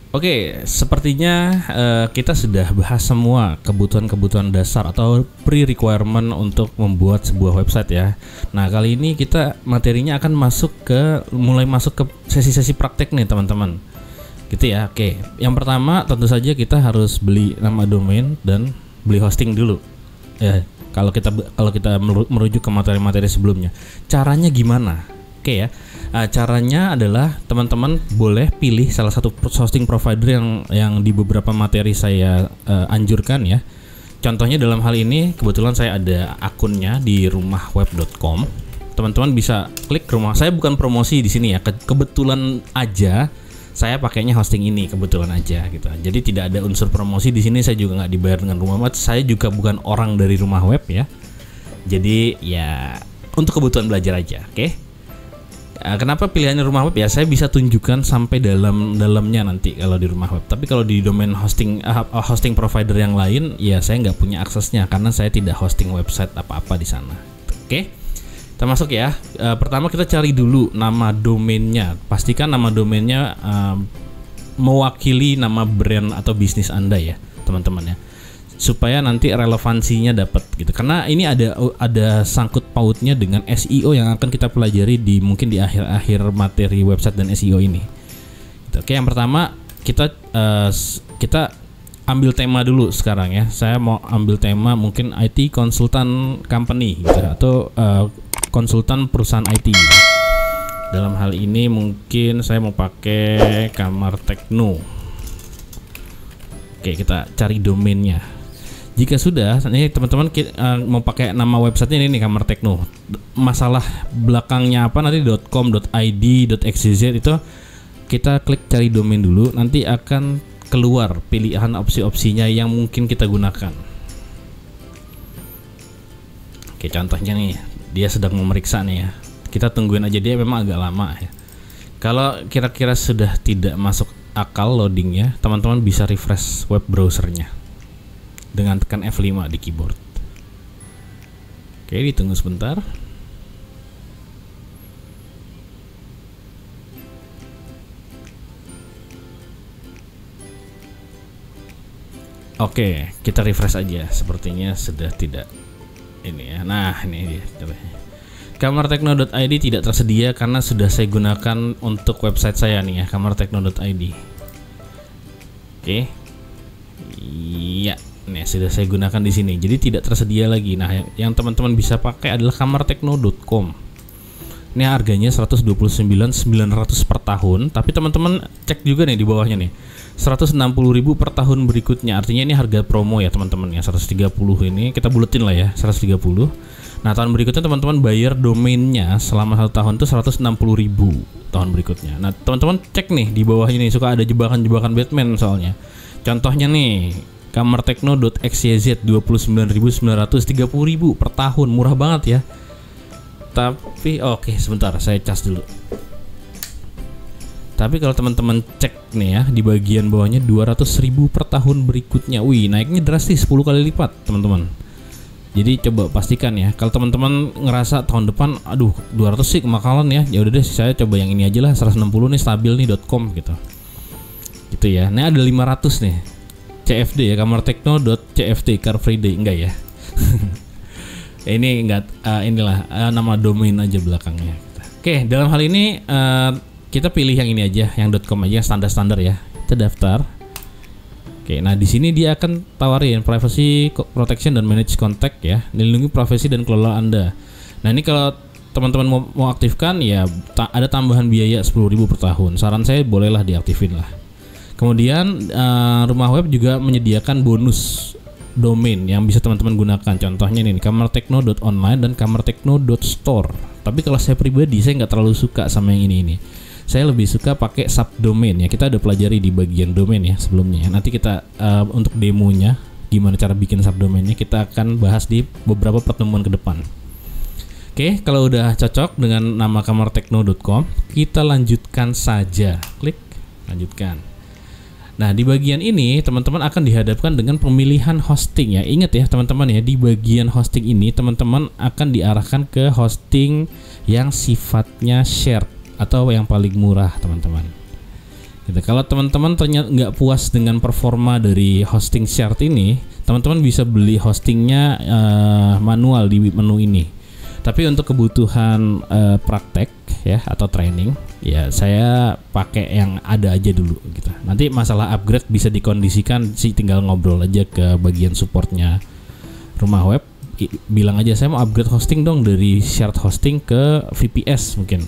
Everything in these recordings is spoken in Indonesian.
Oke, sepertinya kita sudah bahas semua kebutuhan-kebutuhan dasar atau pre-requirement untuk membuat sebuah website ya. Nah, kali ini kita materinya akan mulai masuk ke sesi-sesi praktek nih teman-teman. Gitu ya. Oke, yang pertama tentu saja kita harus beli nama domain dan beli hosting dulu. Ya, kalau kita merujuk ke materi-materi sebelumnya. Caranya gimana? Oke ya. Caranya adalah teman-teman boleh pilih salah satu hosting provider yang di beberapa materi saya anjurkan ya. Contohnya dalam hal ini kebetulan saya ada akunnya di rumahweb.com. Teman-teman bisa klik rumah. Saya bukan promosi di sini ya. Kebetulan aja saya pakainya hosting ini kebetulan aja gitu. Jadi tidak ada unsur promosi di sini. Saya juga nggak dibayar dengan rumah web. Saya juga bukan orang dari rumah web ya. Jadi ya untuk kebutuhan belajar aja, oke? Kenapa pilihannya rumah web ya? Saya bisa tunjukkan sampai dalamnya nanti kalau di rumah web. Tapi kalau di domain hosting provider yang lain, ya saya nggak punya aksesnya karena saya tidak hosting website apa-apa di sana. Oke, kita masuk ya. Pertama kita cari dulu nama domainnya. Pastikan nama domainnya mewakili nama brand atau bisnis Anda ya, teman-teman ya. Supaya nanti relevansinya dapat gitu. Karena ini ada sangkut pautnya dengan SEO yang akan kita pelajari mungkin di akhir-akhir materi website dan SEO ini. Gitu. Oke, yang pertama kita ambil tema dulu sekarang ya. Saya mau ambil tema mungkin IT konsultan company gitu atau konsultan perusahaan IT. Gitu. Dalam hal ini mungkin saya mau pakai Kamar Tekno. Oke, kita cari domainnya. Jika sudah, ini teman-teman mau pakai nama websitenya ini Kamar Tekno. Masalah belakangnya apa nanti .com, .id, .xyz itu kita klik cari domain dulu. Nanti akan keluar pilihan opsi-opsinya yang mungkin kita gunakan. Oke, contohnya nih, dia sedang memeriksa nih ya. Kita tungguin aja, dia memang agak lama ya. Kalau kira-kira sudah tidak masuk akal loadingnya, teman-teman bisa refresh web browsernya dengan tekan F5 di keyboard. Oke, ditunggu sebentar. Oke, kita refresh aja. Sepertinya sudah tidak ini ya. Nah, ini dia. Kamartekno.id tidak tersedia karena sudah saya gunakan untuk website saya nih ya, kamartekno.id. Oke. Iya. Nih sudah saya gunakan di sini, jadi tidak tersedia lagi. Nah, yang teman-teman bisa pakai adalah kamartekno.com. Ini harganya 129.900 per tahun, tapi teman-teman cek juga nih di bawahnya nih. 160.000 per tahun berikutnya. Artinya ini harga promo ya, teman-teman ya. 130 ini kita buletin lah ya, 130. Nah, tahun berikutnya teman-teman bayar domainnya selama 1 tahun itu 160.000 tahun berikutnya. Nah, teman-teman cek nih di bawahnya nih, suka ada jebakan-jebakan Batman soalnya. Contohnya nih, kamartekno.xyz 29.930.000 per tahun, murah banget ya. Tapi oke, sebentar saya cas dulu. Tapi kalau teman-teman cek nih ya, di bagian bawahnya 200.000 per tahun berikutnya. Wih, naiknya drastis 10 kali lipat, teman-teman. Jadi coba pastikan ya, kalau teman-teman ngerasa tahun depan aduh 200 sih kemakalan ya, ya udah deh saya coba yang ini aja lah, 160 nih stabil nih .com gitu. Gitu ya. Nah, ada 500 nih. CFD ya, kamartekno.cfd Car Free Day enggak ya? Ini enggak, inilah nama domain aja belakangnya. Oke, dalam hal ini kita pilih yang ini aja, yang .com aja, standar-standar ya. Kita daftar. Oke, nah di sini dia akan tawarin privacy protection dan manage contact ya, melindungi privasi dan kelola Anda. Nah, ini kalau teman-teman mau aktifkan ya ada tambahan biaya 10.000 per tahun. Saran saya bolehlah diaktifin lah. Kemudian rumah web juga menyediakan bonus domain yang bisa teman-teman gunakan. Contohnya ini kamartekno.online dan kamartekno.store. Tapi kalau saya pribadi saya nggak terlalu suka sama yang ini. Saya lebih suka pakai subdomain ya. Kita udah pelajari di bagian domain ya sebelumnya. Nanti kita untuk demonya gimana cara bikin subdomainnya kita akan bahas di beberapa pertemuan ke depan. Oke, kalau udah cocok dengan nama kamartekno.com, kita lanjutkan saja. Klik lanjutkan. Nah, di bagian ini teman-teman akan dihadapkan dengan pemilihan hosting ya. Ingat ya teman-teman ya, di bagian hosting ini teman-teman akan diarahkan ke hosting yang sifatnya shared atau yang paling murah teman-teman. Gitu. Kalau teman-teman ternyata nggak puas dengan performa dari hosting shared ini, teman-teman bisa beli hostingnya manual di menu ini. Tapi untuk kebutuhan praktek ya atau training, ya saya pakai yang ada aja dulu gitu. Nanti masalah upgrade bisa dikondisikan sih, tinggal ngobrol aja ke bagian supportnya Rumah Web. Bilang aja saya mau upgrade hosting dong dari shared hosting ke VPS mungkin.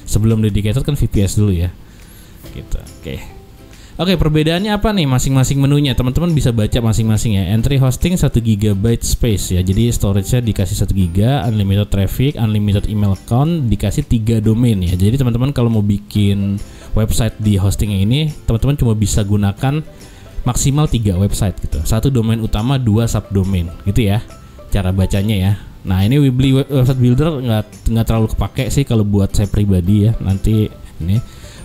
Sebelum dedicated kan VPS dulu ya. Gitu. Oke, perbedaannya apa nih masing-masing menunya? Teman-teman bisa baca masing-masing ya. Entry hosting 1 GB space ya. Jadi storage-nya dikasih 1 GB, unlimited traffic, unlimited email account, dikasih 3 domain ya. Jadi teman-teman kalau mau bikin website di hosting ini, teman-teman cuma bisa gunakan maksimal 3 website gitu. 1 domain utama, 2 subdomain gitu ya. Cara bacanya ya. Nah, ini Weebly website builder nggak terlalu kepake sih kalau buat saya pribadi ya. Nanti ini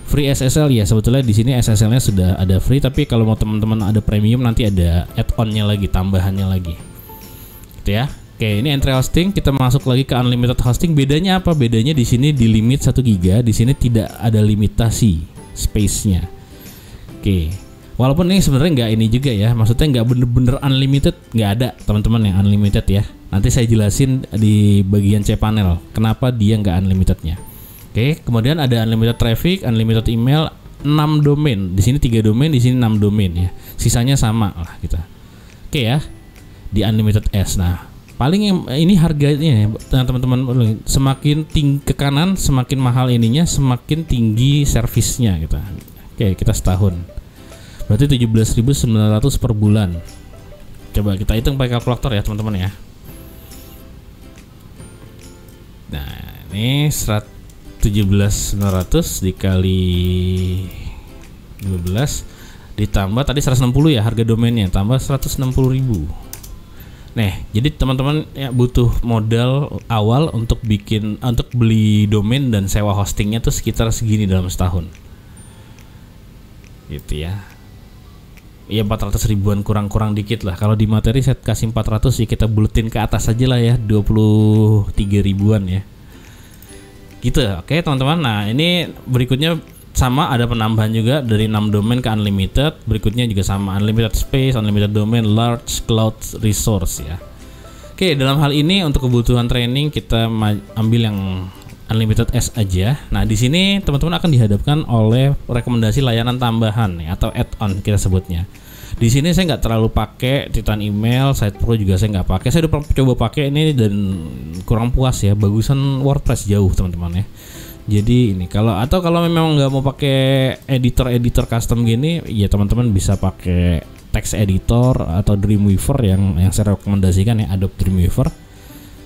free SSL ya, sebetulnya di sini SSL-nya sudah ada free, tapi kalau mau teman-teman ada premium nanti ada add-on-nya lagi, tambahannya lagi. Gitu ya. Oke, ini entry hosting, kita masuk lagi ke unlimited hosting. Bedanya apa? Bedanya di sini di limit 1 GB, di sini tidak ada limitasi space-nya. Oke. Walaupun ini sebenarnya nggak ini juga ya, maksudnya nggak bener-bener unlimited, nggak ada teman-teman yang unlimited ya. Nanti saya jelasin di bagian cPanel kenapa dia nggak unlimitednya. Oke, kemudian ada unlimited traffic, unlimited email, 6 domain. Di sini 3 domain, di sini 6 domain ya. Sisanya sama lah kita. Oke ya. Di unlimited S. Nah, paling yang ini harganya teman-teman, semakin tinggi ke kanan semakin mahal ininya, semakin tinggi servisnya gitu. Oke, kita setahun. Berarti 17.900 per bulan. Coba kita hitung pakai kalkulator ya, teman-teman ya. Nah, ini 17.900 dikali 12 ditambah tadi 160 ya harga domainnya, tambah 160.000. Nah, jadi teman-teman ya butuh modal awal untuk beli domain dan sewa hostingnya tuh sekitar segini dalam setahun. Gitu ya. Ya 400 ribuan kurang-kurang dikit lah. Kalau di materi saya kasih 400 sih, kita buletin ke atas aja lah ya, 23 ribuan ya. Gitu, oke teman-teman. Nah, ini berikutnya sama, ada penambahan juga dari 6 domain ke unlimited. Berikutnya juga sama, unlimited space, unlimited domain, large cloud resource ya. Oke, dalam hal ini untuk kebutuhan training kita ambil yang unlimited S aja. Nah, di sini teman-teman akan dihadapkan oleh rekomendasi layanan tambahan ya, atau add-on kita sebutnya. Di sini saya nggak terlalu pakai Titan Email, Site Pro juga saya nggak pakai. Saya udah coba pakai ini dan kurang puas ya. Bagusan WordPress jauh teman-teman ya. Jadi ini kalau memang nggak mau pakai editor custom gini, ya teman-teman bisa pakai text editor atau Dreamweaver yang saya rekomendasikan ya, Adobe Dreamweaver,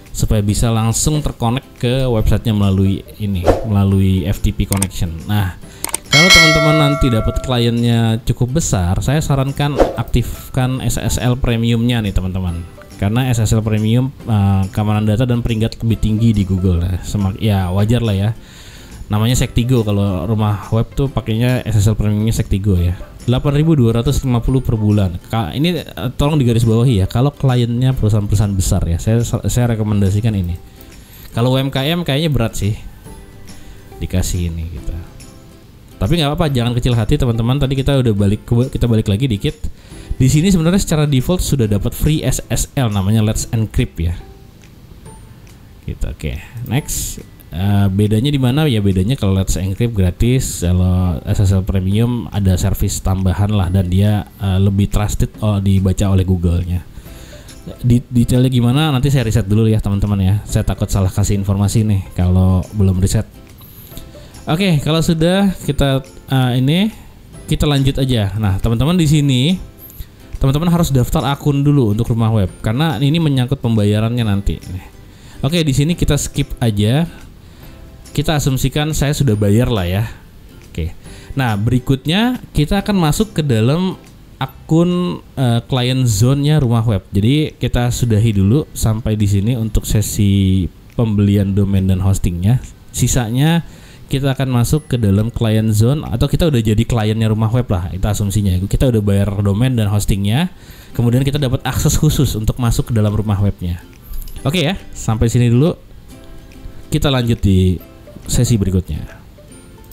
supaya bisa langsung terkonek ke websitenya melalui FTP connection. Nah, kalau teman-teman nanti dapat kliennya cukup besar, saya sarankan aktifkan SSL premiumnya nih teman-teman. Karena SSL premium keamanan data dan peringkat lebih tinggi di Google ya wajar lah ya. Namanya Sektigo, kalau Rumah Web tuh pakainya SSL premiumnya Sektigo ya. 8.250 per bulan. Ini tolong digarisbawahi ya, kalau kliennya perusahaan-perusahaan besar ya, saya rekomendasikan ini. Kalau UMKM kayaknya berat sih dikasih ini gitu. Tapi nggak apa-apa, jangan kecil hati teman-teman. Tadi kita balik lagi dikit. Di sini sebenarnya secara default sudah dapat free SSL namanya Let's Encrypt ya. Gitu, oke. Next. Bedanya di mana ya? Bedanya kalau Let's Encrypt gratis, kalau SSL Premium ada service tambahan lah, dan dia lebih trusted dibaca oleh Google-nya. Detailnya gimana nanti saya riset dulu ya teman-teman ya. Saya takut salah kasih informasi nih kalau belum riset. Oke, kalau sudah kita kita lanjut aja. Nah, teman-teman di sini teman-teman harus daftar akun dulu untuk Rumah Web karena ini menyangkut pembayarannya nanti. Oke, di sini kita skip aja. Kita asumsikan saya sudah bayar lah ya. Oke. Nah, berikutnya kita akan masuk ke dalam akun client zone-nya Rumah Web. Jadi kita sudahi dulu sampai di sini untuk sesi pembelian domain dan hostingnya. Sisanya kita akan masuk ke dalam client zone, atau kita udah jadi kliennya Rumah Web lah, itu asumsinya. Kita udah bayar domain dan hostingnya, kemudian kita dapat akses khusus untuk masuk ke dalam Rumah Webnya. Oke ya, sampai sini dulu. Kita lanjut di sesi berikutnya.